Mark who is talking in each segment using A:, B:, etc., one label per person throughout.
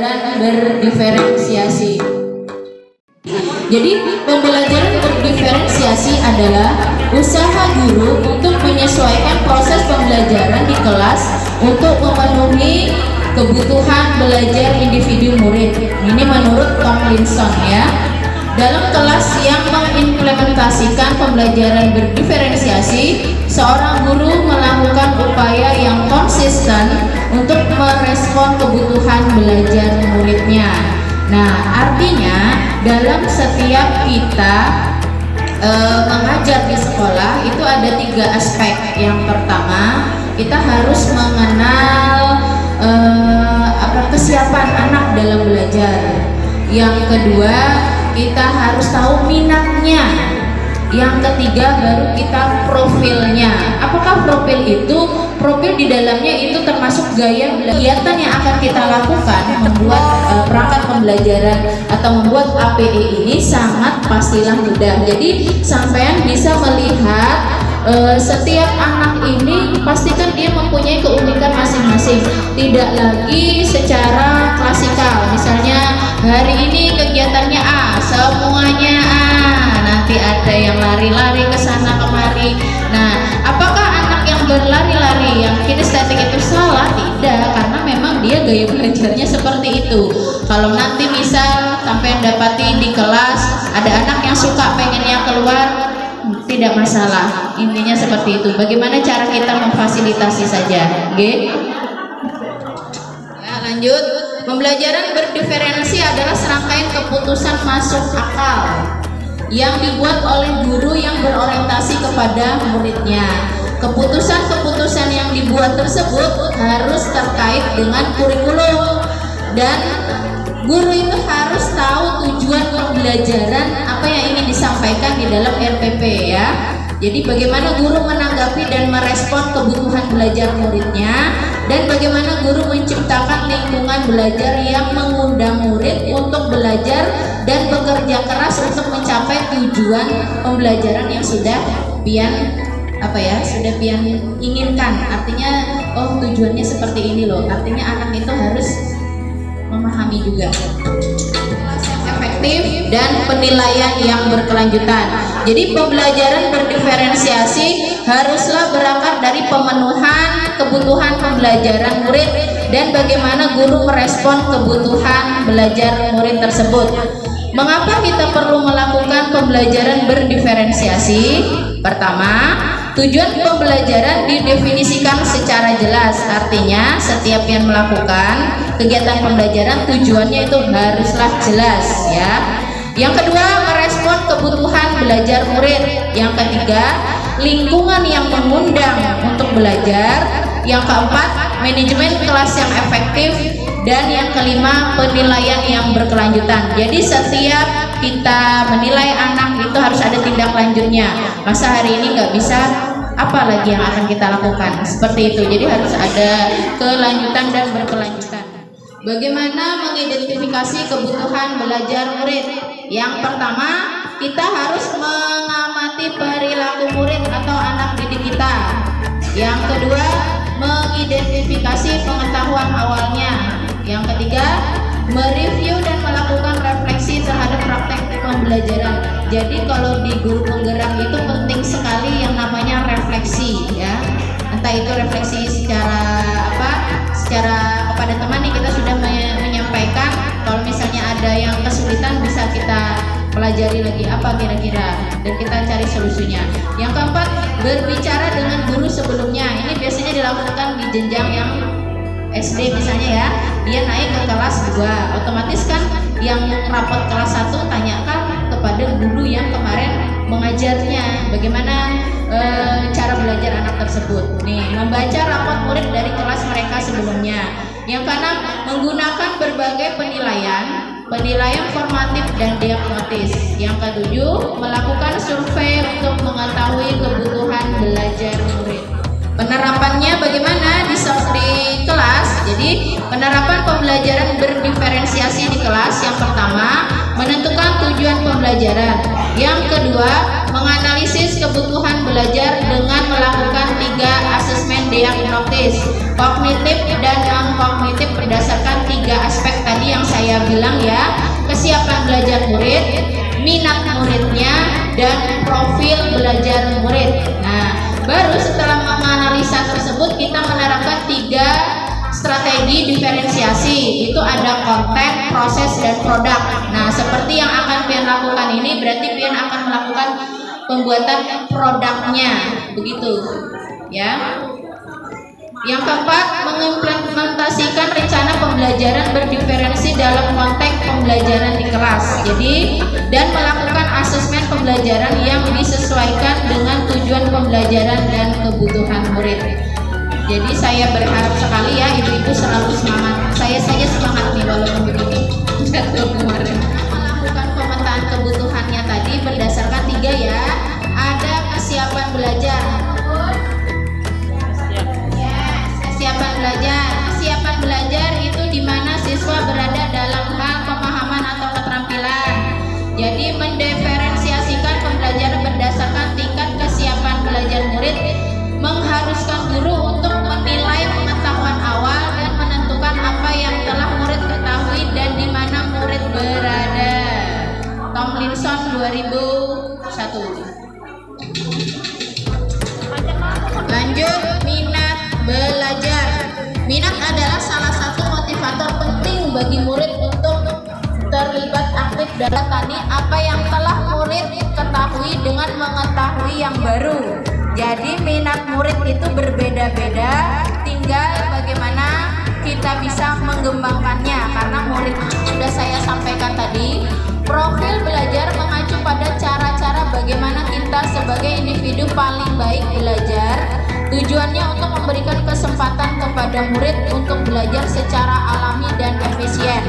A: pembelajaran berdiferensiasi. Jadi pembelajaran berdiferensiasi adalah usaha guru untuk menyesuaikan proses pembelajaran di kelas untuk memenuhi kebutuhan belajar individu murid. Ini menurut Tomlinson ya. Dalam kelas yang mengimplementasikan pembelajaran berdiferensiasi, seorang guru melakukan upaya yang konsisten untuk merespon kebutuhan belajar muridnya. Nah, artinya dalam setiap kita mengajar di sekolah itu ada 3 aspek. Yang pertama, kita harus mengenal kesiapan anak dalam belajar. Yang kedua, kita harus tahu minatnya. Yang ketiga, baru kita profilnya. Apakah profil itu? Profil di dalamnya itu termasuk gaya kegiatan yang akan kita lakukan membuat perangkat pembelajaran atau membuat APE ini sangat pastilah mudah. Jadi sampean bisa melihat setiap anak ini pastikan dia mempunyai keunikan masing-masing, tidak lagi secara klasikal. Misalnya hari ini kegiatannya A, semuanya A, nanti ada yang lari-lari ke sana kemari. Nah, apakah anak yang berlari-lari yang kinestetik itu salah? Tidak, karena memang dia gaya belajarnya seperti itu. Kalau nanti misal sampai dapati di kelas ada anak yang suka pengennya keluar, tidak masalah, intinya seperti itu. Bagaimana cara kita memfasilitasi saja, oke? Ya, lanjut. Pembelajaran berdiferensi adalah serangkaian keputusan masuk akal yang dibuat oleh guru yang berorientasi kepada muridnya. Keputusan-keputusan yang dibuat tersebut harus terkait dengan kurikulum, dan guru itu harus tahu tujuan pembelajaran apa yang ingin disampaikan di dalam RPP ya. Jadi bagaimana guru menanggapi dan merespon kebutuhan belajar muridnya, dan bagaimana guru menciptakan lingkungan belajar yang mengundang murid untuk belajar dan bekerja keras untuk mencapai tujuan pembelajaran yang sudah pian inginkan. Artinya oh tujuannya seperti ini loh. Artinya anak itu harus memahami juga. Efektif dan penilaian yang berkelanjutan. Jadi pembelajaran berdiferensiasi haruslah berakar dari pemenuhan kebutuhan pembelajaran murid dan bagaimana guru merespon kebutuhan belajar murid tersebut. Mengapa kita perlu melakukan pembelajaran berdiferensiasi? Pertama, tujuan pembelajaran didefinisikan secara jelas. Artinya setiap yang melakukan kegiatan pembelajaran tujuannya itu haruslah jelas ya. Yang kedua, merespon kebutuhan belajar murid. Yang ketiga, lingkungan yang mengundang untuk belajar. Yang keempat, manajemen kelas yang efektif. Dan yang kelima, penilaian yang berkelanjutan. Jadi setiap kita menilai anak itu harus ada tindak lanjutnya. Masa hari ini nggak bisa, apa lagi yang akan kita lakukan? Seperti itu. Jadi harus ada kelanjutan dan berkelanjutan. Bagaimana mengidentifikasi kebutuhan belajar murid? Yang pertama, kita harus mengamati perilaku murid atau anak didik kita. Yang kedua, mengidentifikasi pengetahuan awalnya. Yang ketiga, mereview dan melakukan refleksi terhadap praktek pembelajaran. Jadi kalau di guru penggerak itu penting sekali yang namanya refleksi ya. Entah itu refleksi secara kepada teman nih, kita sudah menyampaikan. Kalau misalnya ada yang kesulitan bisa kita pelajari lagi apa kira-kira dan kita cari solusinya. Yang keempat, berbicara dengan guru sebelumnya. Ini biasanya dilakukan di jenjang yang SD misalnya ya, dia naik ke kelas 2, otomatis kan yang rapot kelas 1 tanyakan kepada guru yang kemarin mengajarnya bagaimana cara belajar anak tersebut. Nih, membaca rapot murid dari kelas mereka sebelumnya. Yang keenam, menggunakan berbagai penilaian formatif dan diagnotis. Yang ketujuh, melakukan survei untuk mengetahui kebutuhan belajar murid. Penerapannya bagaimana di kelas? Jadi penerapan pembelajaran berdiferensiasi di kelas. Yang pertama, menentukan tujuan pembelajaran. Yang kedua, menganalisis kebutuhan belajar dengan melakukan 3 asesmen diagnostis, kognitif dan non-kognitif berdasarkan 3 aspek tadi yang saya bilang ya, kesiapan belajar murid, minat muridnya, dan profil belajar murid. Nah, baru setelah menganalisa tersebut kita menerapkan 3 strategi diferensiasi. Itu ada konten, proses, dan produk. Nah, seperti yang akan Pian lakukan ini berarti Pian akan melakukan pembuatan produknya, begitu ya. Yang keempat, mengimplementasikan rencana pembelajaran berdiferensi dalam konteks pembelajaran di kelas. Jadi, dan melakukan asesmen pembelajaran yang disesuaikan dengan tujuan pembelajaran dan kebutuhan murid. Jadi saya berharap sekali ya ibu-ibu selalu semangat. Saya saja semangat nih walaupun begini. Jatuh kemarin. Melakukan pemetaan kebutuhannya tadi berdasarkan 3 ya. Ada kesiapan belajar. Kesiapan belajar. Kesiapan belajar itu di mana siswa berada dalam hal pemahaman atau keterampilan. Jadi mendiferensiasikan pembelajaran berdasarkan tingkat kesiapan belajar murid mengharuskan guru untuk menilai pengetahuan awal dan menentukan apa yang telah murid ketahui dan di mana murid berada. Tomlinson 2001. Lanjut, minat belajar. Minat adalah salah satu motivator penting bagi murid untuk terlibat aktif dalam tadi apa yang telah murid ketahui dengan mengetahui yang baru. Jadi minat murid itu berbeda-beda, tinggal bagaimana kita bisa mengembangkannya. Karena murid sudah saya sampaikan tadi, profil belajar mengacu pada cara-cara bagaimana kita sebagai individu paling baik belajar. Tujuannya untuk memberikan kesempatan kepada murid untuk belajar secara alami dan efisien.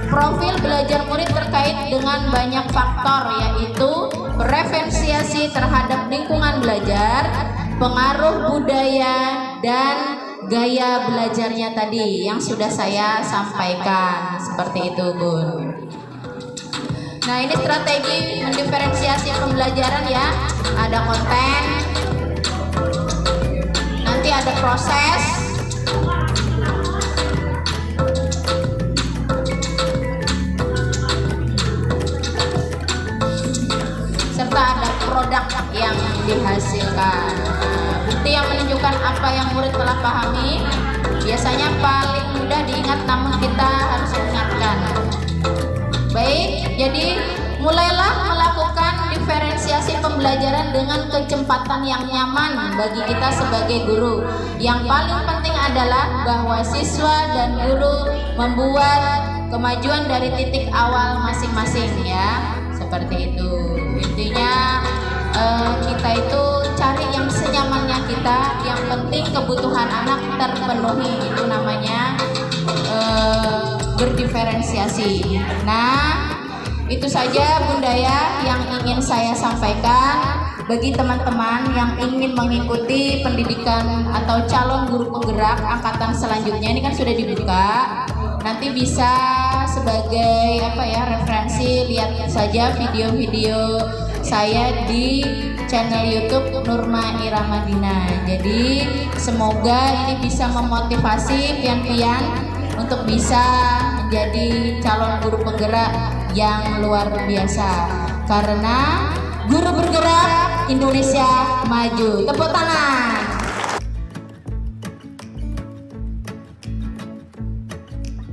A: Profil belajar murid terkait dengan banyak faktor, yaitu referensiasi terhadap lingkungan belajar, pengaruh budaya, dan gaya belajarnya tadi yang sudah saya sampaikan. Seperti itu, Bun. Nah, ini strategi mendiferensiasi pembelajaran ya. Ada konten, nanti ada proses, serta ada produk yang dihasilkan. Bukti yang menunjukkan apa yang murid telah pahami biasanya paling mudah diingat, namun kita harus mengingatkan. Baik, jadi mulailah melakukan diferensiasi pembelajaran dengan kecepatan yang nyaman bagi kita sebagai guru. Yang paling penting adalah bahwa siswa dan guru membuat kemajuan dari titik awal masing-masing ya. Seperti itu. Intinya kita itu cari yang senyamannya kita, yang penting kebutuhan anak terpenuhi. Itu namanya berdiferensiasi. Nah, itu saja Bunda ya yang ingin saya sampaikan. Bagi teman-teman yang ingin mengikuti pendidikan atau calon guru penggerak angkatan selanjutnya, ini kan sudah dibuka. Nanti bisa sebagai referensi, lihat saja video-video saya di channel YouTube Nurma Iramadina. Jadi semoga ini bisa memotivasi pian-pian untuk bisa menjadi calon guru penggerak yang luar biasa. Karena guru bergerak, Indonesia maju. Tepuk tangan.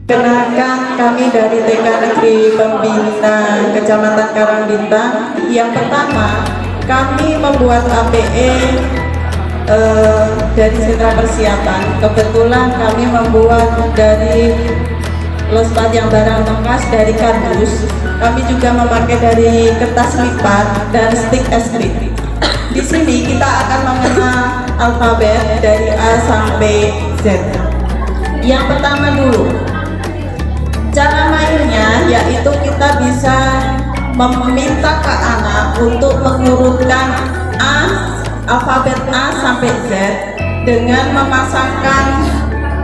B: Kenalkan, kami dari TK Negeri Pembina Kecamatan Karangdintang. Yang pertama, kami membuat APE dari sentra persiapan. Kebetulan kami membuat dari lospat yang barang bekas dari kardus. Kami juga memakai dari kertas lipat dan stik es krim. Di sini kita akan mengenal alfabet dari A sampai Z. Yang pertama dulu, cara mainnya yaitu kita bisa meminta ke anak untuk mengurutkan alfabet A sampai Z dengan memasangkan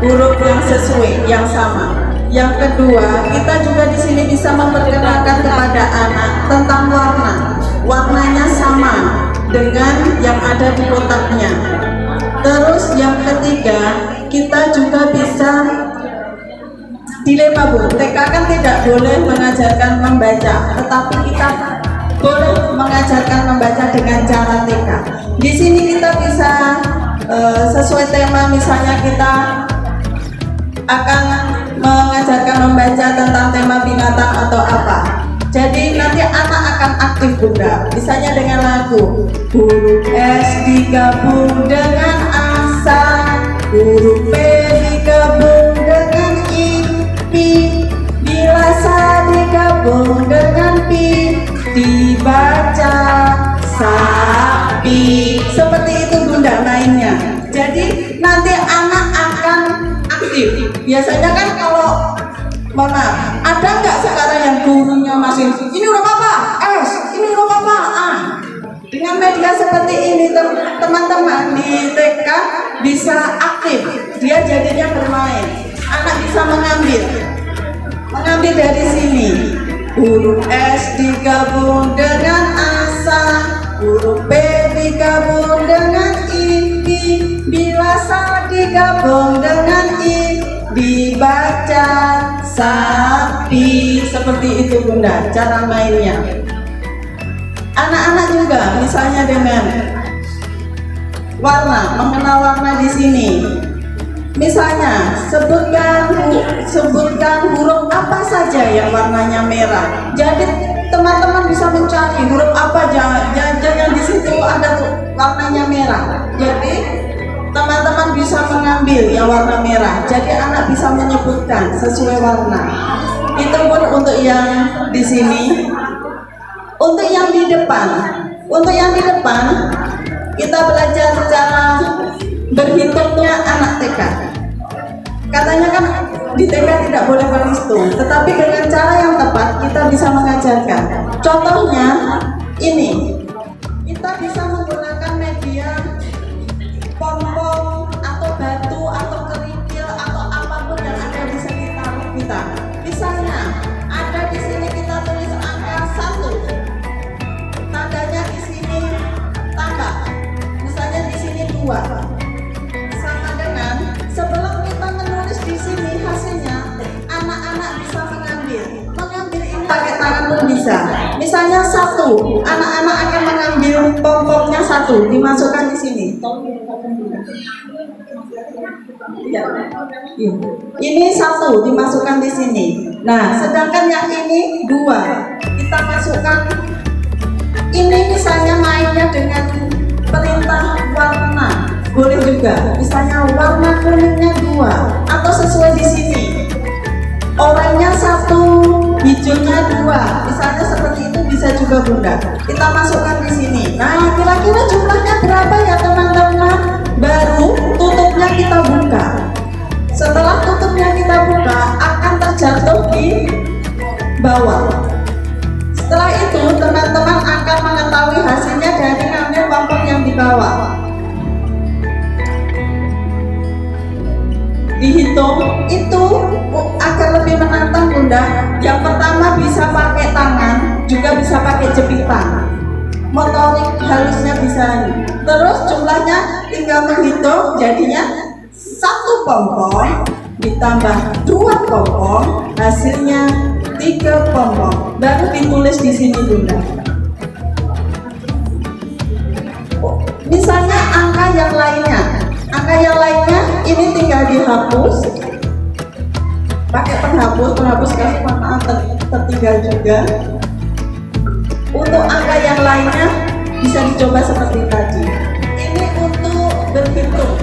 B: huruf yang sesuai, yang sama. Yang kedua, kita juga di sini bisa memperkenalkan kepada anak tentang warna. Warnanya sama dengan yang ada di kotaknya. Terus yang ketiga, kita juga bisa dilema Bu. TK kan tidak boleh mengajarkan membaca, tetapi kita boleh mengajarkan membaca dengan cara TK. Di sini kita bisa sesuai tema, misalnya kita akan mengajarkan membaca tentang tema binatang atau apa. Jadi nanti anak akan aktif Bunda, misalnya dengan lagu huruf S digabung dengan asa, huruf P digabung dengan I, bila sa digabung dengan pi, dibaca sapi. Seperti itu Bunda mainnya. Jadi nanti anak akan aktif. Biasanya kan kalau ada nggak sekarang yang gurunya masih ini huruf apa? S, ini huruf apa? A. Dengan media seperti ini teman-teman di TK bisa aktif. Dia jadinya bermain. Anak bisa mengambil dari sini. Huruf S digabung dengan asa, huruf P digabung dengan I, bila sa digabung dengan I, dibaca sapi. Seperti itu Bunda cara mainnya. Anak-anak juga misalnya dengan warna, mengenal warna di sini. Misalnya sebutkan huruf apa saja yang warnanya merah. Jadi teman-teman bisa mencari huruf apa jangan di situ ada warnanya merah. Jadi teman-teman bisa mengambil yang warna merah. Jadi anak bisa menyebutkan sesuai warna. Itu pun untuk yang di sini. Untuk yang di depan, kita belajar cara berhitungnya anak TK. Katanya kan di TK tidak boleh berhitung, tetapi dengan cara yang tepat kita bisa mengajarkan. Contohnya ini, kita bisa menggunakan media pom-pom atau batu atau kerikil atau apapun yang ada di sekitar kita. Misalnya ada di sini kita tulis angka 1, tandanya di sini tambah. Misalnya di sini 2. Sama dengan sebelum kita menulis di sini hasilnya, anak-anak bisa mengambil ini pakai tangan pun bisa. Misalnya 1, anak-anak akan mengambil pom-pomnya 1, dimasukkan di sini. Ya. Ini 1 dimasukkan di sini. Nah, sedangkan yang ini 2 kita masukkan. Ini misalnya mainnya dengan perintah warna, boleh juga. Misalnya warna kuningnya 2 atau sesuai di sini. Oranye 1, hijaunya 2. Misalnya seperti itu bisa juga Bunda. Kita masukkan di sini. Nah, kira-kira jumlahnya berapa ya teman-teman? Baru tutupnya kita buka. Setelah tutupnya kita buka akan terjatuh di bawah. Setelah itu teman-teman akan mengetahui hasilnya dari ngambil pom-pom yang di bawah. Dihitung itu akan lebih menantang Bunda. Yang pertama bisa pakai tangan, juga bisa pakai jepitan. Motorik halusnya bisa. Terus jumlahnya tinggal menghitung, jadinya 1 pom-pom ditambah 2 pom-pom, hasilnya 3 pom-pom. Baru ditulis di sini Bunda. Misalnya angka yang lainnya ini tinggal dihapus pakai penghapus kasih warna tertinggal juga. Untuk angka yang lainnya bisa dicoba seperti tadi. Ini untuk berhitung.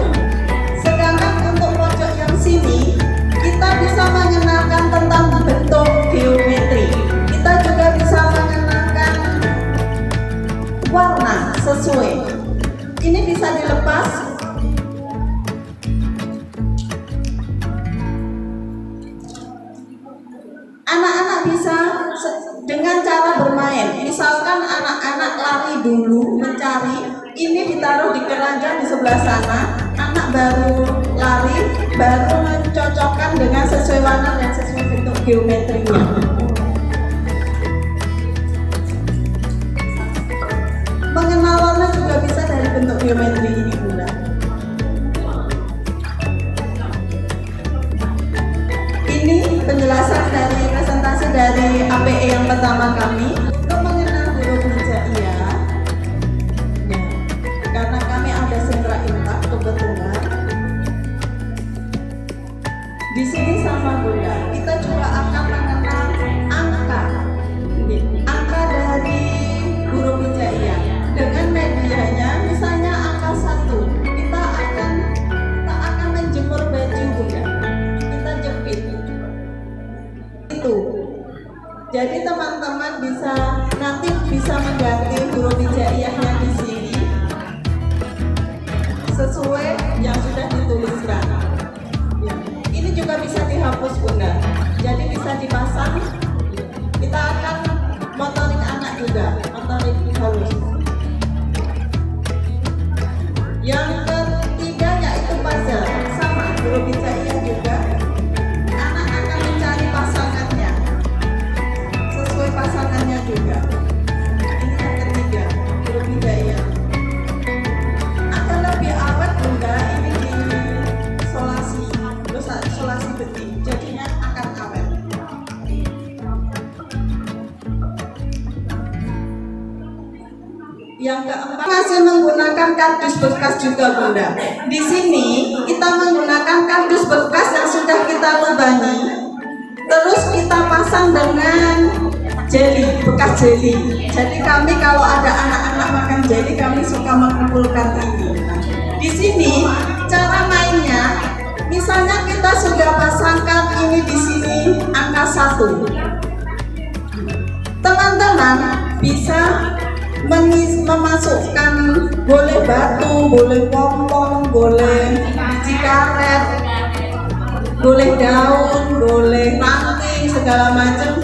B: Sedangkan untuk pojok yang sini kita bisa mengenalkan tentang bentuk geometri. Kita juga bisa mengenalkan warna sesuai. Ini bisa dilepas. Anak-anak bisa dengan cara bermain. Misalkan anak-anak lari dulu mencari, ini ditaruh di keranjang di sebelah sana. Anak baru lari, baru mencocokkan dengan sesuai warna dan sesuai bentuk geometrinya. Mengenal warna juga bisa dari bentuk geometri ini Bunda. karena kami ada sentra infak kebetulan. Di sini sama Bunda, kita juga akan mengenal angka dari guru hijaiyah dengan medianya. Misalnya angka 1, kita akan menjemur baju Bunda, kita jepit itu. Jadi teman-teman nanti bisa mengganti guru hijaiyahnya di sini sesuai yang sudah dituliskan. Ini juga bisa dihapus Bunda, jadi bisa dipasang. Kita akan motorik anak juga, motorik halus. Yang ketiga yaitu puzzle, sama guru hijaiyah juga. Anak akan mencari pasangannya, sesuai pasangannya juga. Ini yang ketiga, guru hijaiyah. Akan lebih awet Bunda, ini di solasi betik, jadinya akan awet. Yang keempat, masih menggunakan kardus bekas juga Bunda. Di sini kita menggunakan kardus bekas yang sudah kita lubangi, terus kita pasang dengan jeli, bekas jeli. Jadi kami kalau ada anak-anak makan jeli, kami suka mengumpulkan ini. Di sini cara mainnya, misalnya kita sudah pasangkan ini di sini angka 1. Teman-teman bisa memasukkan boleh batu, boleh pompong, boleh biji karet, boleh daun, boleh ranting, segala macam.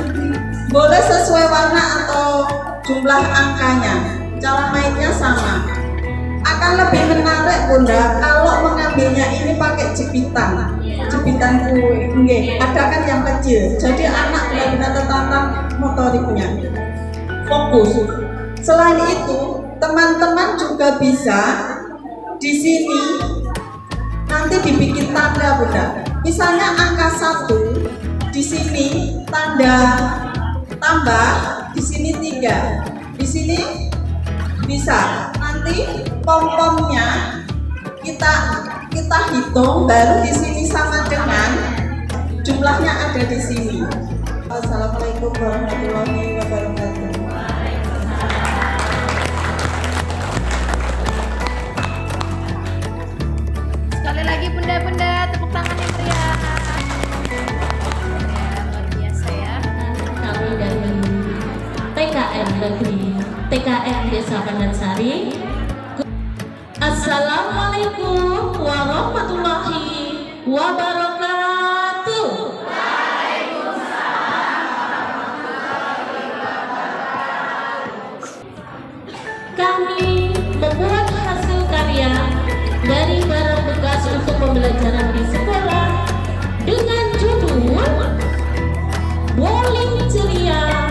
B: Boleh sesuai warna atau jumlah angkanya. Cara mainnya sama. Akan lebih menarik Bunda kalau mengambilnya ini pakai jepitan kue. Ada kan yang kecil, jadi anak benar-benar tertantang motoriknya, fokus. Selain itu, teman-teman juga bisa di sini nanti dibikin tanda Bunda. Misalnya angka 1, di sini tanda tambah, di sini 3, di sini bisa. Nanti pom-pomnya kita hitung, baru di sini sama dengan jumlahnya ada di sini. Assalamualaikum warahmatullahi wabarakatuh.
A: Sekali lagi bunda-bunda, tepuk tangan yang meriah. Luar biasa ya.
C: Kami dari TKN Negeri TKN Desa Pandansari. Assalamualaikum warahmatullahi wabarakatuh. Kami membuat hasil karya dari barang bekas untuk pembelajaran di sekolah dengan judul Bowling Ceria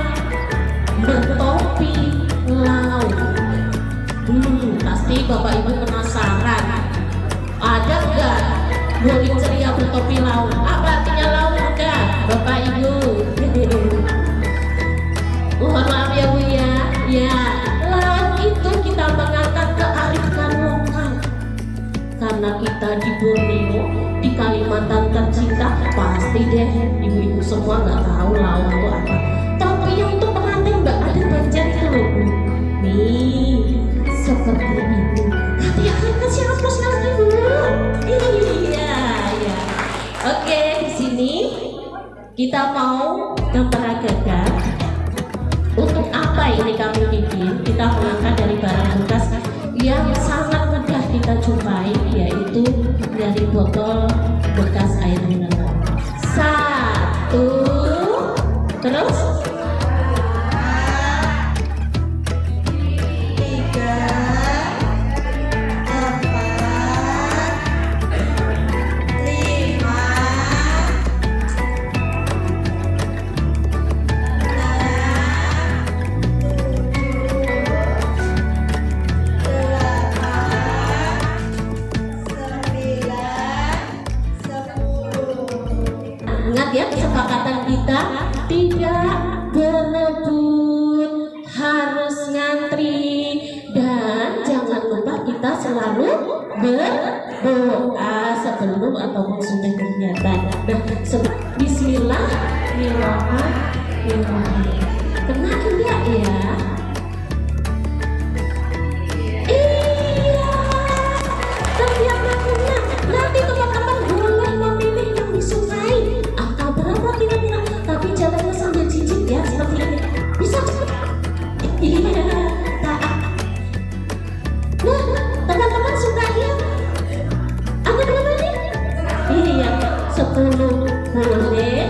C: Bertopi Laut. Pasti Bapak Ibu penasaran, ada enggak bowling ceria bertopi laut? Apa artinya laut enggak Bapak Ibu? Mohon maaf ya Bu ya. Ya, laut itu kita mengangkat kearifan lokal. Karena kita di Borneo, di Kalimantan tercinta, pasti deh ibu-ibu semua nggak tahu laut itu apa. Tapi yang untuk pengantin Mbak ada Banjar itu loh Bu. Nih, seperti itu. Hati-hati kasih hapus lagi Bu. Iya, ya. Oke, di sini kita mau memperagakan untuk apa ini kami bikin. Kita mengangkat dari barang bekas yang sangat mudah kita jumpai, yaitu dari botol bekas air mineral. 1, terus 4, ingat ya, kesepakatan kita tidak berebut, harus ngantri, dan jangan lupa kita kita selalu berdoa sebelum ataupun sudah kegiatan. Nah, Bismillahirrahmanirrahim. Kena enggak ya? Iya, ternyata kena. Nanti teman-teman boleh memilih yang disukai. Angka berapa kira-kira? Tapi jalannya sambil cicit ya, seperti ini. Bisa cepat. Iya. Nah, teman-teman suka ya? Angka berapa nih? Iya, 10 boleh.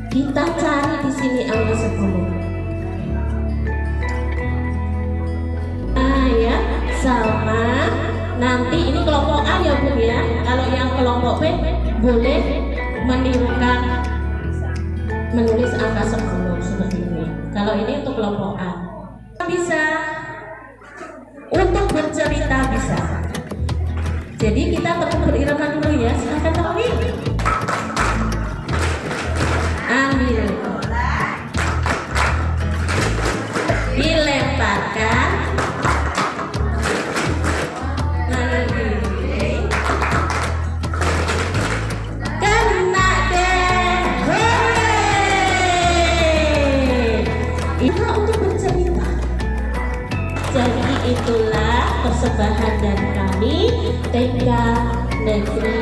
C: Kita cari di sini angka 10. Ya, sama. Nanti ini kelompok A ya Bu ya. Kalau yang kelompok B boleh menirukan menulis angka 10 seperti ini. Kalau ini untuk kelompok A. Bisa untuk bercerita bisa. Jadi kita tetap berirama dulu ya. Silahkan Tawi. Ambil. Dilemparkan. Lalu kena deh. Itu untuk bercerita. Jadi itulah persembahan dari kami TK Negeri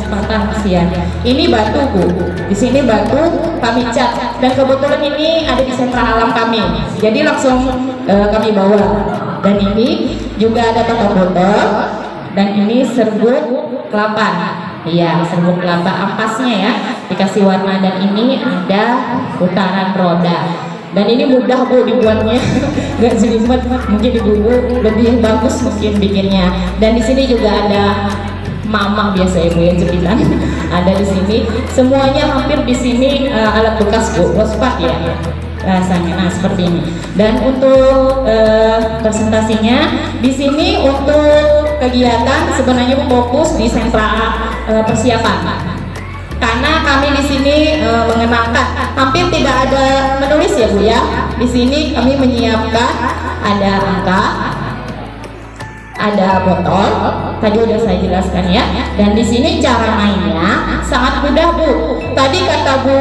A: Batang Sian. Ini batu Bu. Di sini batu kami cat dan kebetulan ini ada di sentra alam kami. Jadi langsung kami bawa. Dan ini juga ada tata botol dan ini serbuk kelapa. Iya, serbuk kelapa ampasnya ya. Dikasih warna dan ini ada putaran roda. Dan ini mudah Bu dibuatnya, nggak jelimet, mungkin ibu-ibu lebih bagus mungkin bikinnya. Dan di sini juga ada mama biasa ibu yang jelitan, ada di sini. Semuanya hampir di sini alat bekas Bu, waspat ya rasanya. Nah seperti ini. Dan untuk presentasinya di sini untuk kegiatan sebenarnya fokus di sentra persiapan. Karena kami di sini mengenalkan hampir tidak ada menulis ya Bu ya. Di sini kami menyiapkan ada angka, ada botol, tadi udah saya jelaskan ya. Dan di sini cara mainnya sangat mudah Bu. Tadi kata Bu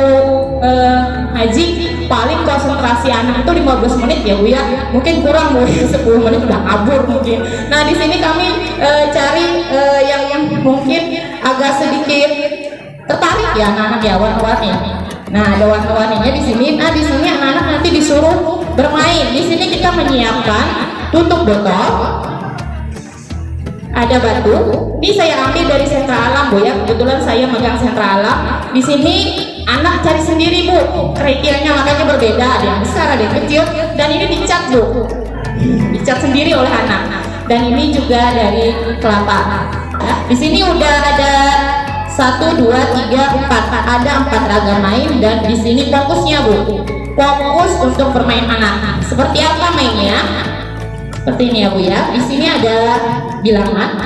A: Haji paling konsentrasi anak itu 15 menit ya Bu ya. Mungkin kurang Bu, 10 menit udah kabur mungkin. Nah di sini kami cari yang mungkin agak sedikit tertarik ya anak-anak ya, warna-warni. Nah ada warna-warninya di sini. Nah di sini anak-anak nanti disuruh bermain. Di sini kita menyiapkan tutup botol, ada batu. Ini saya ambil dari sentra alam Bu ya. Kebetulan saya megang sentra alam. Di sini anak cari sendiri Bu. Kriterianya makanya berbeda. Ada yang besar, ada yang kecil. Dan ini dicat Bu. Dicat sendiri oleh anak. Dan ini juga dari kelapa. Ya, di sini udah ada 1, 2, 3, 4. Ada 4 ragam main dan di sini fokusnya Bu. Fokus untuk bermain anak. Seperti apa mainnya? Seperti ini ya Bu ya. Di sini ada bilangan.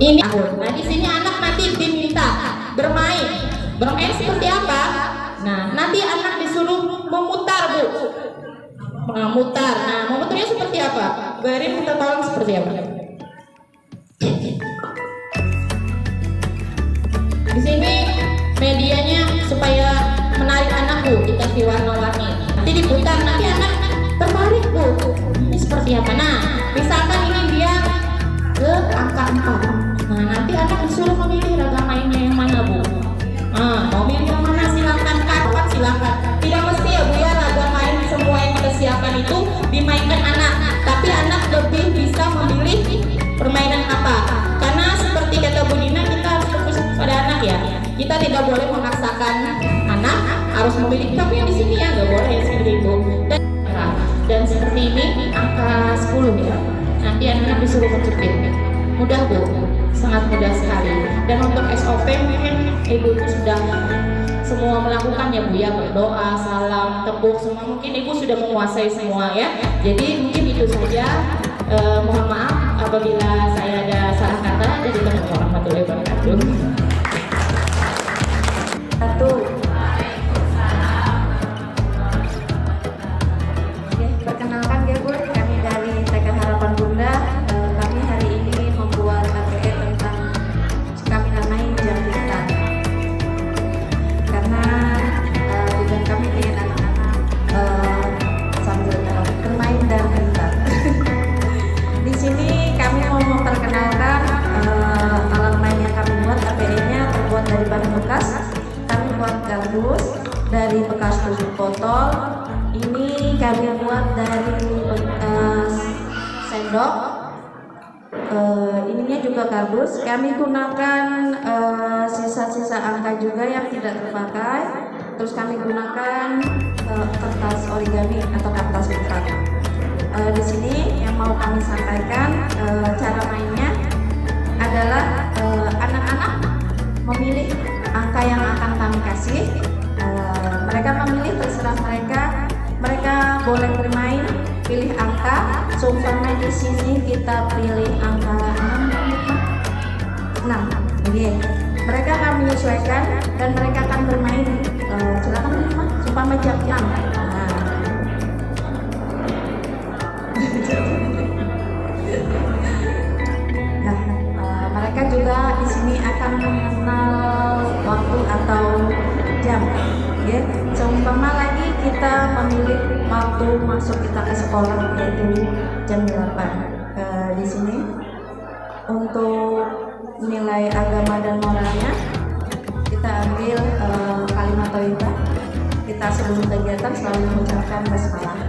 A: Ini. Nah di sini anak nanti diminta bermain. Bermain seperti apa? Nah nanti anak disuruh memutar Bu. Memutar. Nah memutarnya seperti apa? Bu Erin minta tolong seperti apa? Di sini medianya supaya menarik anak Bu, dikasih warna-warni. Nanti diputar, nanti anak tertarik Bu. Ini seperti apa? Nah, misalkan ini dia ke angka 4. Nah, nanti anak disuruh memilih ragam mainnya yang mana Bu. Nah, mau milih yang mana silakan, kapan silakan. Tidak mesti ya Bu ya ragam main semua yang kita siapkan itu dimainkan anak, tapi anak lebih bisa memilih permainan apa. Karena seperti kata Bu Dina, kita harus fokus pada anak ya. Kita tidak boleh memaksakan anak harus memilih, tapi yang di sini ya nggak boleh seperti itu. Dan seperti ini angka 10 ya. Nanti anak disuruh menjepit. Mudah Bu, sangat mudah sekali. Dan untuk SOP mungkin ibu sudah semua melakukan ya Bu ya, berdoa, salam, tepuk semua mungkin ibu sudah menguasai semua ya. Jadi mungkin itu saja. Mohon maaf apabila saya ada salah kata. Jadi warahmatullahi wabarakatuh.
D: Perkenalkan ya Bu, kami dari TK Harapan Bunda. Kami hari ini memperkenalkan alat main yang kami buat. APE-nya terbuat dari bahan bekas. Kami buat kardus dari bekas tutup botol. Ini kami buat dari bekas sendok. Ininya juga kardus. Kami gunakan sisa-sisa angka juga yang tidak terpakai. Terus kami gunakan kertas origami atau kertas lipat. Di sini yang mau kami sampaikan cara mainnya adalah anak-anak memilih angka yang akan kami kasih. Mereka memilih, terserah mereka. Mereka boleh bermain, pilih angka. Seumpama di sini kita pilih angka 6. Oke. Mereka akan menyesuaikan dan mereka akan bermain. Silakan 5. Seumpama jam 6. Mereka juga di sini akan mengenal waktu atau jam. Ya, seumpama lagi kita memilih waktu masuk kita ke sekolah yaitu jam 8. Di sini untuk nilai agama dan moralnya kita ambil kalimat thayyibah. Kita sebelum kegiatan selalu mengucapkan basmalah.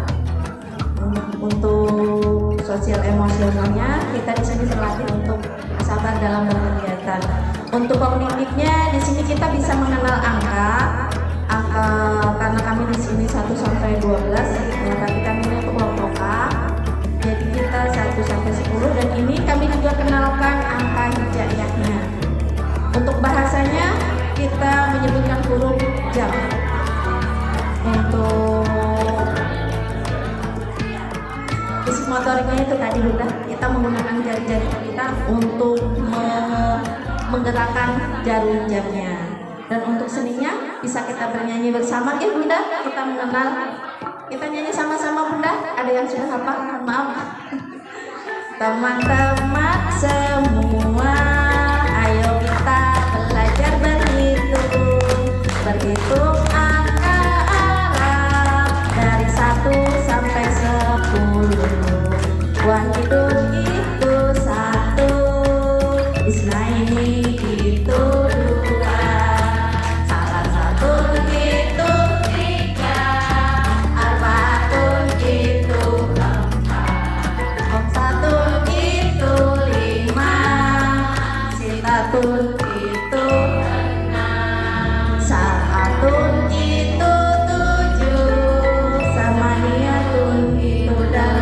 D: Untuk sosial emosionalnya kita di sini terlatih untuk sabar dalam berkegiatan. Untuk kognitifnya di sini kita bisa mengenal angka karena kami di sini 1 sampai 12, tapi kami untuk kelompok A. Jadi kita 1 sampai 10 dan ini kami juga kenalkan angka hijaiyahnya. Untuk bahasanya kita menyebutkan huruf jam. Untuk fisik motorikanya itu tadi udah kita menggunakan jari-jari kita untuk menggerakkan jarum jamnya. Dan untuk seninya bisa kita bernyanyi bersama ya Bunda. Kita mengenal, kita nyanyi sama-sama Bunda. Ada yang sudah hafal? Maaf. Teman-teman semua, ayo kita belajar berhitung angka Arab dari 1 sampai 10. Wahidun itu 1, Isnaini itu 2, salah satu itu 3, Arbaatun itu 4, Omsatun itu 5, Sitatun itu 6, Sa'atun itu 7, Samaniyatun itu 8.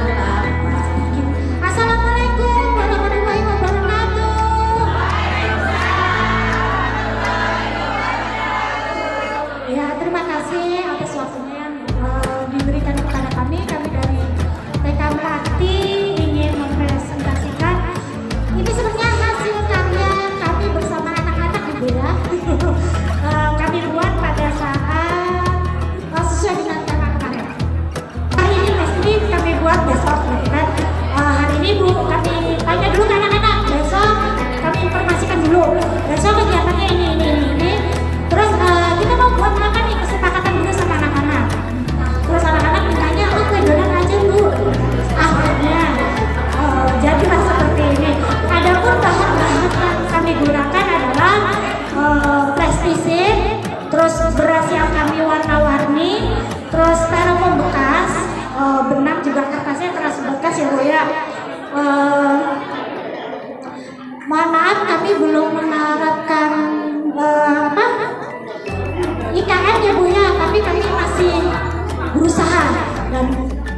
D: Assalamualaikum warahmatullahi wabarakatuh. Ya, terima kasih atas waktunya yang diberikan kepada kami. Kami dari TK Melati ingin mempresentasikan ini sebenarnya hasil karya kami bersama anak-anak Ibu ya. Kami buat pada saat sesuai dengan tema kemarin. Hari ini pasti kami buat besok gitu kan. Hari ini Bu, kami tanya dulu ke anak-anak. Besok kami informasikan dulu. Besok kegiatannya ini. Terus kita mau buat apa nih, kesepakatan dulu sama anak-anak. Terus anak-anak mintanya, oh kedonan aja Bu. Akhirnya jadilah seperti ini. Adapun bahan-bahan yang kami gunakan adalah plastisir, terus beras yang kami warna-warni, terus styrofoam bekas, benang juga kertasnya keras bekas ya Bu ya. Mohon maaf kami belum menerapkan IKN ya Bu ya, tapi kami masih berusaha dan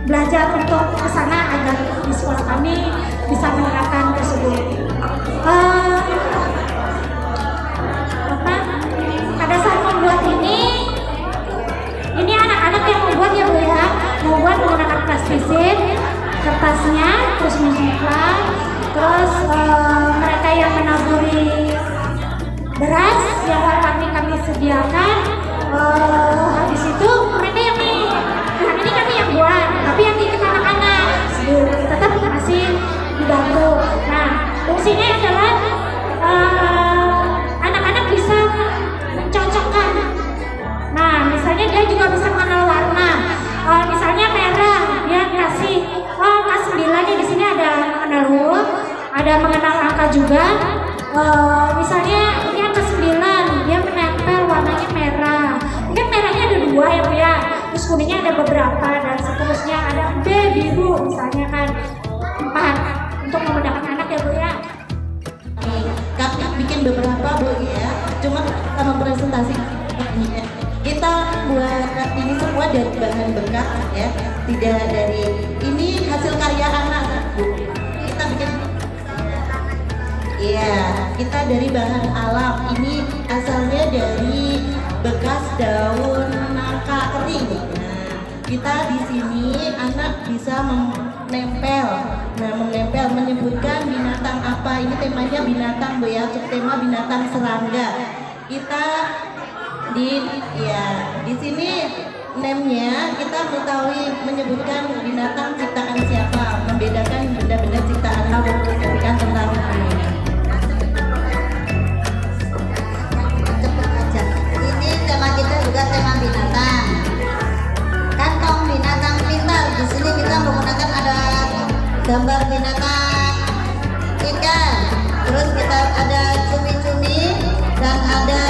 D: belajar untuk kesana agar di sekolah kami bisa menerapkan tersebut. Pada saat membuat ini anak-anak yang membuat ya Bu ya, membuat menggunakan plastisir, kertasnya, terus menjiplak, terus mereka yang menaburi beras yang warna kami sediakan. Habis itu mereka yang ini kami yang buat, tapi yang ikut anak-anak tetap masih dibantu. Nah, fungsinya adalah anak-anak bisa mencocokkan. Nah, misalnya dia juga bisa mengenal warna. Misalnya merah, dia kasih K9 di sini ada mengenal huruf, ada mengenal angka juga. Misalnya ini angka 9, dia menempel warnanya merah. Mungkin merahnya ada 2 ya Bu ya, terus kuningnya ada beberapa, dan seterusnya ada B biru misalnya kan 4 untuk memudahkan anak ya Bu ya.
B: Kami bikin beberapa Bu ya, cuma sama presentasi kita buat ini semua dari bahan bekas ya, tidak dari ini hasil karya anak Bu. Kita bikin kita dari bahan alam, ini asalnya dari bekas daun nangka kering. Nah, kita di sini anak bisa menempel, menyebutkan binatang apa. Ini temanya binatang Bu ya, tema binatang serangga. Kita di sini name-nya kita mengetahui menyebutkan binatang ciptaan siapa, membedakan benda-benda ciptaan Allah, memberikan tentang ini.
E: Ini tema kita juga tema binatang. Kantong binatang pintar. Di sini kita menggunakan ada gambar binatang ikan. Terus kita ada cumi-cumi dan ada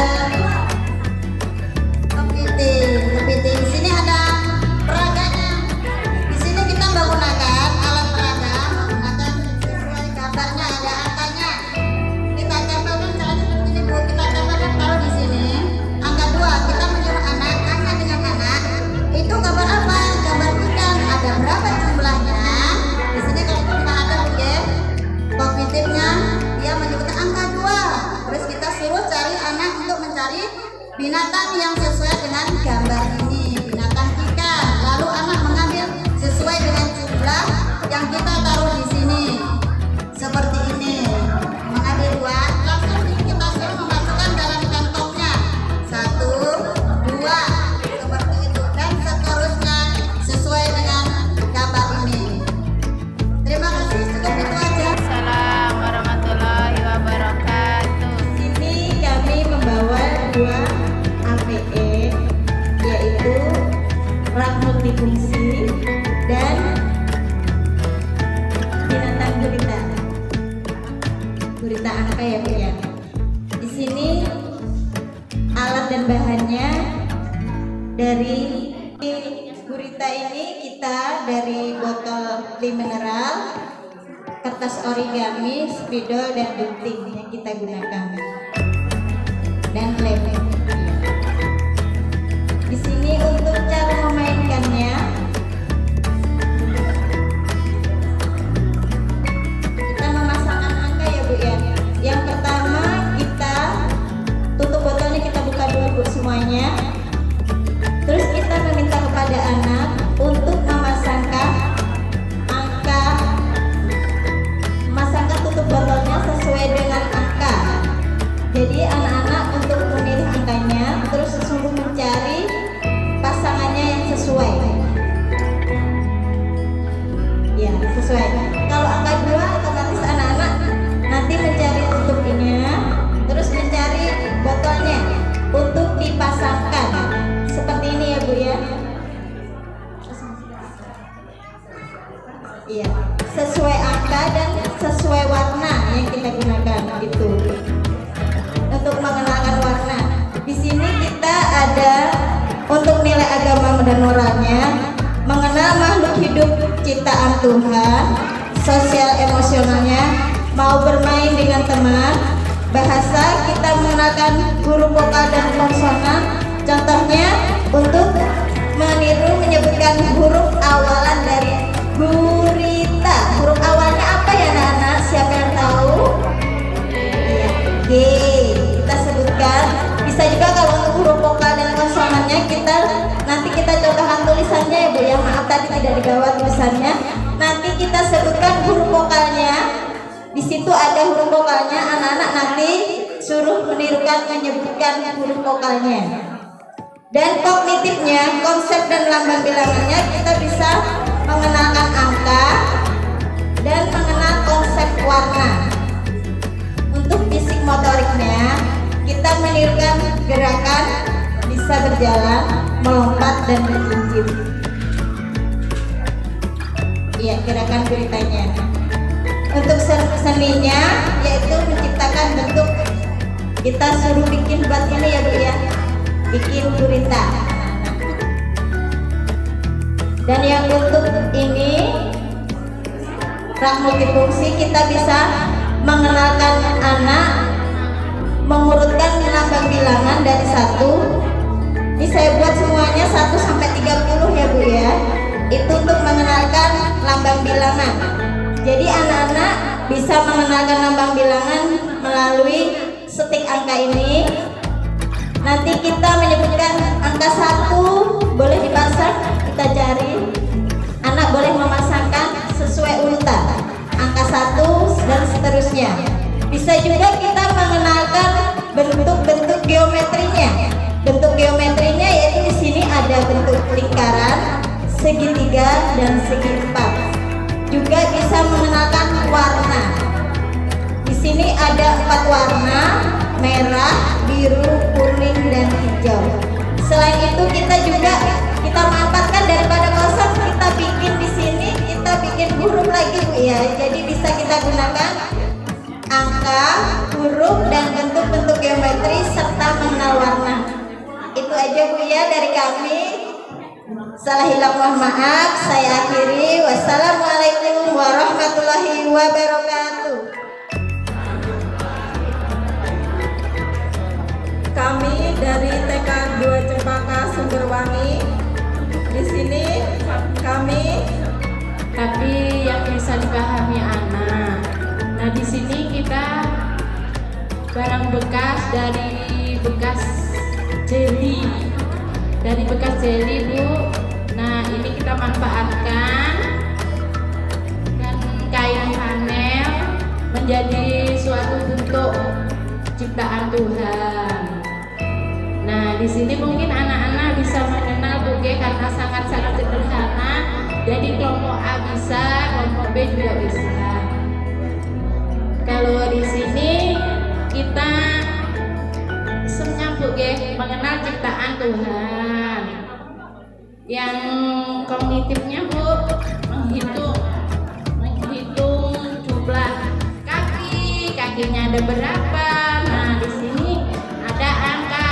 E: kepiting. Di sini ada peraganya. Di sini kita menggunakan alat peraga, menggunakan sesuai gambarnya, ada angkanya. Kita gambarkan cara seperti ini Bu. Kita gambarkan kalau di sini angka 2, kita menyuruh anak dengan anak itu gambar apa? Gambar ikan. Ada berapa jumlahnya? Di sini kalau kita ada Bu ya, kepitingnya dia menyebutkan angka 2. Terus kita suruh cari anak untuk mencari binatang yang sesuai dengan gambar ini, binatang ikan. Lalu anak mengambil sesuai dengan jumlah yang kita taruh di sini. Seperti ini. Mengambil 2, langsung kita suruh memasukkan dalam kantongnya. 1, 2, seperti itu. Dan seterusnya sesuai dengan gambar ini. Terima kasih, cukup itu aja.
A: Assalamualaikum warahmatullahi wabarakatuh.
B: Sini kami membawa 2 APE, yaitu rak multifungsi dan binatang gurita angka ya Bu ya. Di sini alat dan bahannya dari gurita ini kita dari botol mineral, kertas origami, spidol dan gunting yang kita gunakan, dan lem. Di sini untuk cara memainkannya, kita memasangkan angka ya Bu ya. Yang pertama kita tutup botolnya, kita buka dulu Bu semuanya. Terus kita meminta kepada anak untuk memasangkan tutup botolnya sesuai dengan angka. Jadi anak-anak untuk memilih angkanya, terus sesungguh mencari pasangannya yang sesuai. Ya, sesuai. Kalau angka 2 otomatis anak-anak nanti mencari tutupnya, terus mencari botolnya untuk dipasangkan. Seperti ini ya Bu ya. Iya, sesuai angka dan sesuai warna yang kita gunakan itu. Untuk mengenalkan warna, di sini kita ada untuk nilai agama dan moralnya, mengenal makhluk hidup ciptaan Tuhan, sosial emosionalnya, mau bermain dengan teman, bahasa kita mengenalkan huruf vokal dan konsonan. Contohnya untuk meniru menyebutkan huruf awalan dari gurita. Huruf awalnya apa ya anak-anak? Siapa yang tahu? Iya, G. Kita sebutkan. Bisa juga kalau untuk huruf vokal dan konsonannya nanti kita contohkan tulisannya ya Bu ya. Maaf tadi tidak dibawa tulisannya. Nanti kita sebutkan huruf vokalnya. Di situ ada huruf vokalnya. Anak-anak nanti suruh menirukan menyebutkan huruf vokalnya. Dan kognitifnya, konsep dan lambang bilangannya kita bisa mengenalkan angka dan mengenal konsep warna. Untuk fisik motoriknya, kita menirukan gerakan bisa berjalan, melompat dan berjinjit. Iya, gerakan guritanya.
E: Untuk seninya yaitu menciptakan bentuk, kita suruh bikin buat ini ya Bu ya, bikin gurita. Dan yang untuk ini rak multifungsi, kita bisa mengenalkan anak mengurutkan lambang bilangan dari 1. Ini saya buat semuanya 1 sampai 30 ya Bu ya. Itu untuk mengenalkan lambang bilangan. Jadi anak-anak bisa mengenalkan lambang bilangan melalui stik angka ini. Nanti kita menyebutkan angka 1 boleh dipasang, kita cari. Anak boleh memasangkan sesuai urutan angka 1 dan seterusnya. Bisa juga kita mengenalkan bentuk-bentuk geometrinya. Bentuk geometrinya yaitu di sini ada bentuk lingkaran, segitiga dan segi empat. Juga bisa mengenalkan warna. Di sini ada 4 warna: merah, biru, kuning, dan hijau. Selain itu kita manfaatkan daripada kosong, kita bikin di sini, kita bikin huruf lagi Bu ya. Jadi bisa kita gunakan angka, huruf, dan bentuk-bentuk geometri serta mengenal warna. Itu aja Bu ya dari kami. Salah hilang mohon maaf, saya akhiri. Wassalamualaikum warahmatullahi wabarakatuh.
B: Kami dari TK 2 Cempaka Sumberwangi. Di sini kami
C: Tapi yang bisa dipahami anak. Nah, di sini kita barang bekas dari bekas jeli. Dari bekas jeli Bu. Nah, ini kita manfaatkan dan kain panel menjadi suatu bentuk ciptaan Tuhan. Nah, di sini mungkin anak-anak bisa mengenal buge karena sangat-sangat sederhana. Jadi kelompok A bisa, kelompok B juga bisa. Kalau di sini kita senyap buge mengenal ciptaan Tuhan. Yang kognitifnya Bu, menghitung jumlah kakinya ada berapa. Nah, di sini ada angka.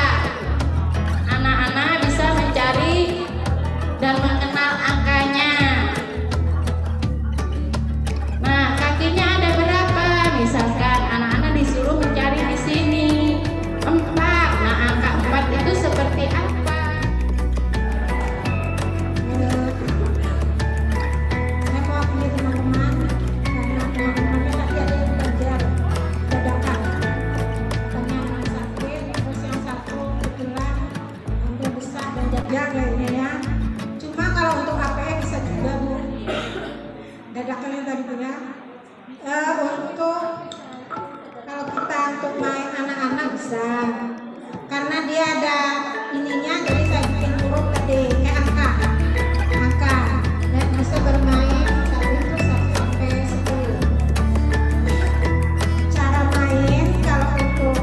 C: Anak-anak bisa mencari dan mengenal angkanya. Nah, kakinya ada berapa? Misalkan anak-anak disuruh mencari di sini 4. Nah, angka 4 itu seperti apa?
D: Dadakan yang tadi punya untuk kalau kita untuk main anak-anak bisa, karena dia ada ininya, jadi saya bikin huruf tadi kayak angka dan bisa bermain dari itu 1 sampai 10. Cara main kalau untuk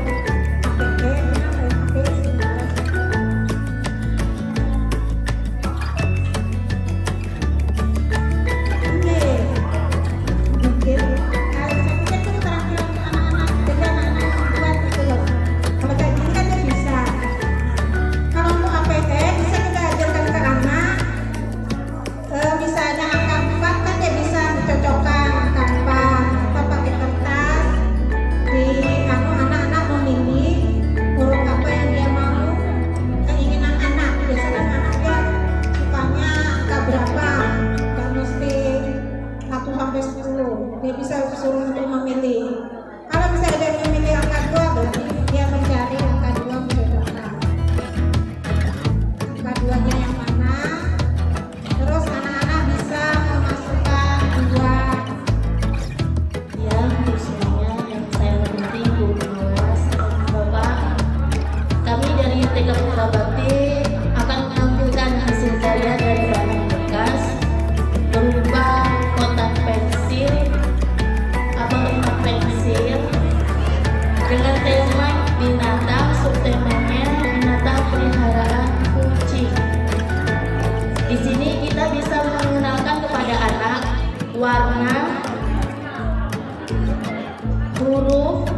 C: huruf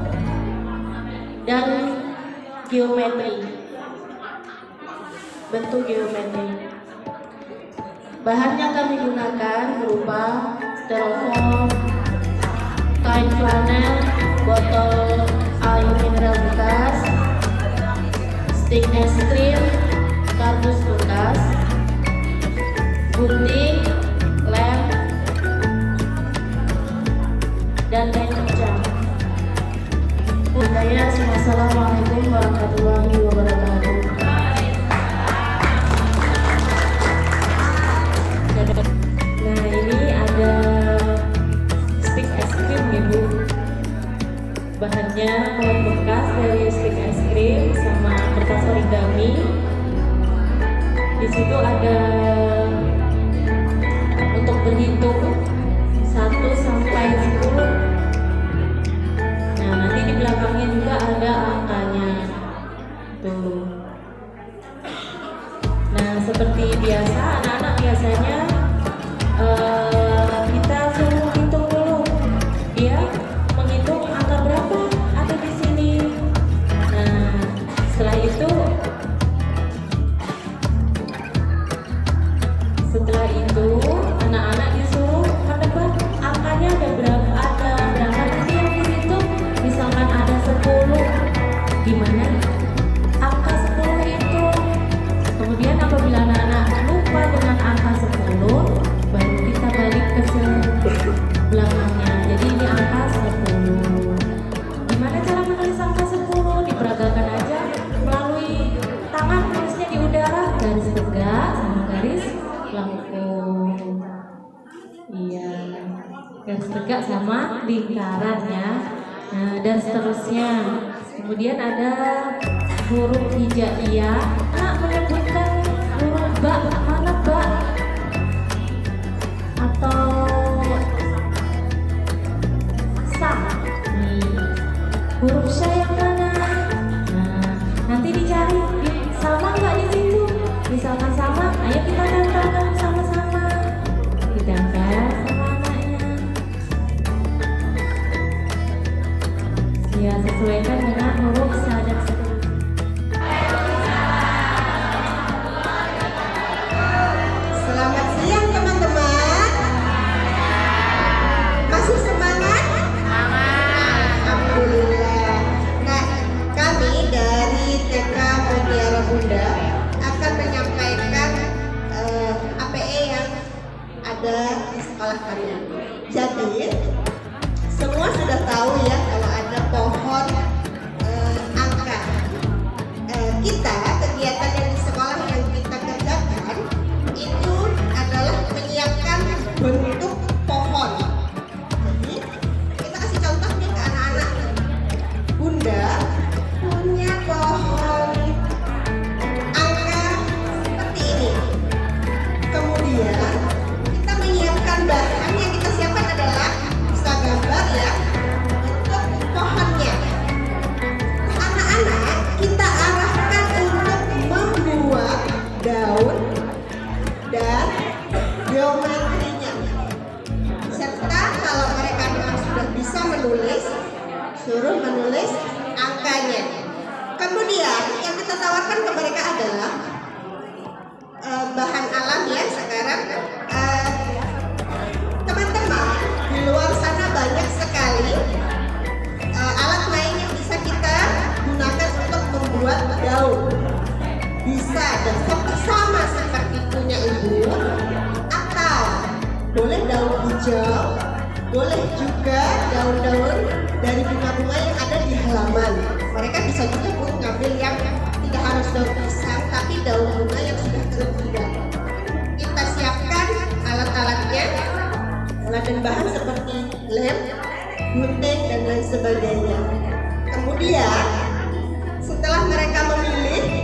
C: dan geometri, bentuk geometri. Bahannya kami gunakan berupa styrofoam, kain flanel, botol air mineral bekas, stik es krim, kardus bekas, gunting, lem, dan kaca. Wassalamualaikum warahmatullahi wabarakatuh. Nah, ini ada stik es krim ya Bu. Bahannya kain bekas dari stik es krim sama kertas origami. Di situ ada untuk berhitung 1 sampai 10. Nah, nanti di belakangnya juga ada angkanya. Tuh. Nah, seperti biasa anak-anak biasanya kita suruh hitung dulu. Dia menghitung angka berapa ada di sini. Nah, setelah itu anak-anak disuruh menebak angkanya ada berapa nanti yang dihitung. Misalkan ada 10, gimana angka 10 itu. Kemudian apabila anak-anak lupa dengan angka 10, baru kita balik ke belakangnya. Jadi ini angka 10. Gimana cara menulis angka 10? Diperagakan aja melalui tangan, tulisnya di udara, garis tegak sama garis lengkung. Iya, garis tegak sama lingkaran ya. Nah, dan seterusnya. Kemudian ada huruf hijaiyah. Nah, menyebutkan huruf ba, mana ba? Atau sa. Nih, huruf sya yang mana? Nah, nanti dicari sama nggak di situ. Misalkan sama, ayo kita tempelkan sama-sama. Ditempel sama anaknya. Ya, sesuaikan dengan huruf sa dan seterusnya.
E: Selamat siang teman-teman. Masih semangat? Alhamdulillah. Nah, kami dari TK Mutiara Bunda akan menyampaikan APE yang ada di sekolah kami. Jadi semua sudah tahu ya kalau ada pohon angka. Kita kegiatan yang di sekolah yang kita kerjakan itu adalah menyiapkan bentuk pohon. Jadi kita kasih contoh nih ke anak-anak. Bunda punya pohon angka seperti ini. Kemudian kita menyiapkan bahan yang kita siapkan adalah bisa gambar ya untuk pohonnya. Anak-anak kita arahkan untuk membuat daun dan geometrinya, serta kalau mereka memang sudah bisa menulis, suruh menulis angkanya. Kemudian yang kita tawarkan ke mereka adalah bahan alam ya. Sekarang teman-teman di luar sana banyak sekali alat main yang bisa kita gunakan untuk membuat daun. Bisa dan sama seperti punya ibu, atau boleh daun hijau, boleh juga daun-daun dari bunga-bunga yang ada di halaman. Mereka bisa juga ngambil yang tidak harus daun pisang, tapi daun bunga yang sudah kering juga. Kita siapkan alat-alatnya, alat dan bahan seperti lem, gunting, dan lain sebagainya. Kemudian setelah mereka memilih,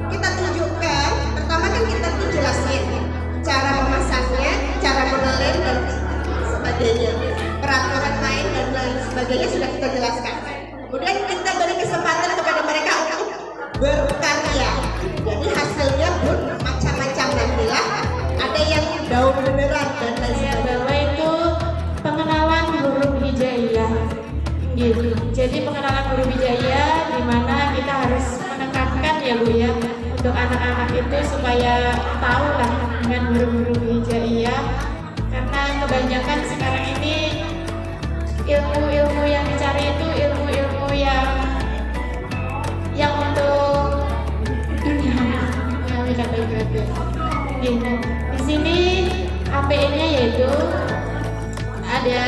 E: kita tunjukkan. Pertama kan kita jelasin cara memasangnya, cara mengelem dan sebagainya, peraturan main dan lain sebagainya sudah kita jelaskan. Kemudian kita beri kesempatan kepada mereka untuk berkarya. Jadi hasilnya pun macam-macam nantilah. Ada yang daun beneran dan lain sebagainya.
C: Itu pengenalan huruf hijaiyah. Gitu.
F: Jadi pengenalan guru Wijaya di mana kita harus menekankan ya Bu ya untuk anak-anak itu supaya tahu lah dengan guru-guru Wijaya, karena kebanyakan sekarang ini ilmu-ilmu yang dicari itu ilmu-ilmu yang untuk dunia. Di sini APN-nya yaitu ada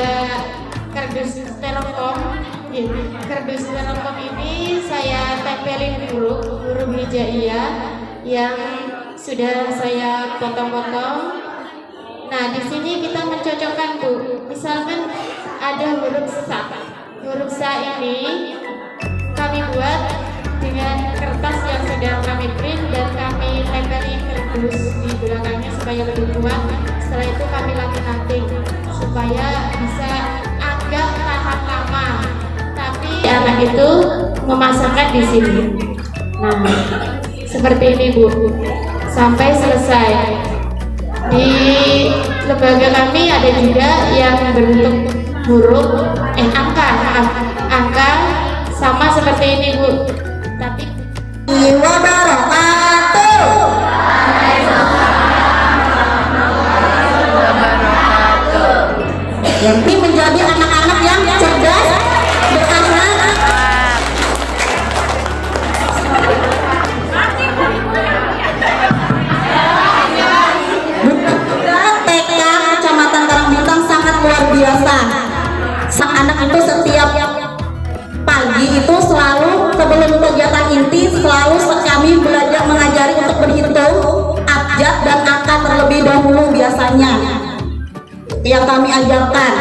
F: kardus Telkom. Kardus Telkom ini saya tempelin dulu huruf hijaiyah yang sudah saya potong-potong. Nah, di sini kita mencocokkan Bu. Misalkan ada huruf sa. Huruf sa ini kami buat dengan kertas yang sudah kami print dan kami tempelin kardus di belakangnya supaya lebih kuat. Setelah itu kami latih-latih supaya bisa agak tahan lama. Tapi anak itu memasangkan di sini. Nah, seperti ini Bu, sampai selesai. Di lembaga kami ada juga yang berbentuk huruf angka sama seperti ini Bu. Tapi
E: Yanti menjadi anak-anak yang cerdas, berakhlak. TK Kecamatan Karangbintang sangat luar biasa. Sang anak itu setiap pagi itu selalu sebelum kegiatan inti selalu kami belajar mengajari untuk berhitung abjad dan angka terlebih dahulu biasanya yang kami ajarkan.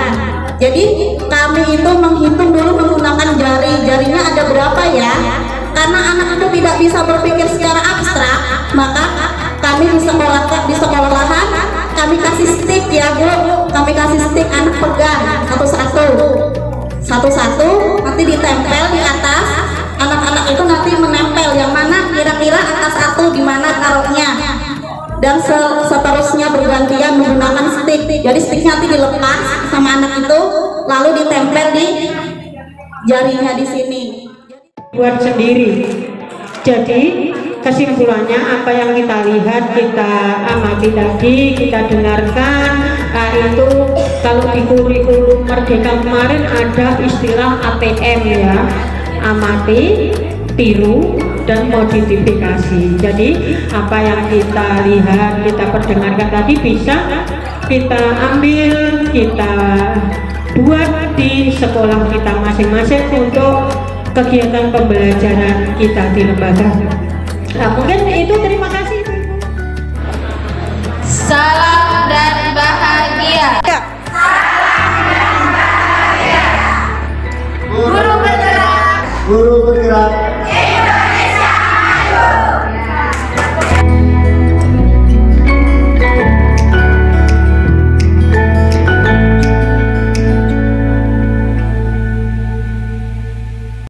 E: Jadi kami itu menghitung dulu menggunakan jarinya ada berapa ya, karena anak itu tidak bisa berpikir secara abstrak, maka kami di sekolahan kami kasih stick ya Bu, kami kasih stick, anak pegang satu-satu nanti ditempel di atas. Anak-anak itu nanti menempel yang mana kira-kira atas satu di mana taruhnya, dan seterusnya bergantian menggunakan stick. Jadi sticknya nanti dilepas sama anak itu lalu ditempel di jarinya di sini.
G: Buat sendiri. Jadi kesimpulannya apa yang kita lihat, kita amati tadi, kita dengarkan. Nah, itu kalau di kurikulum Merdeka kemarin ada istilah ATM ya, amati, tiru, dan modifikasi. Jadi apa yang kita lihat, kita perdengarkan tadi bisa kita ambil, kita buat di sekolah kita masing-masing untuk kegiatan pembelajaran kita di lembaga. Nah, mungkin itu, terima kasih Ibu.
A: Salam dan bahagia. Guru bergerak.
H: Guru bergerak.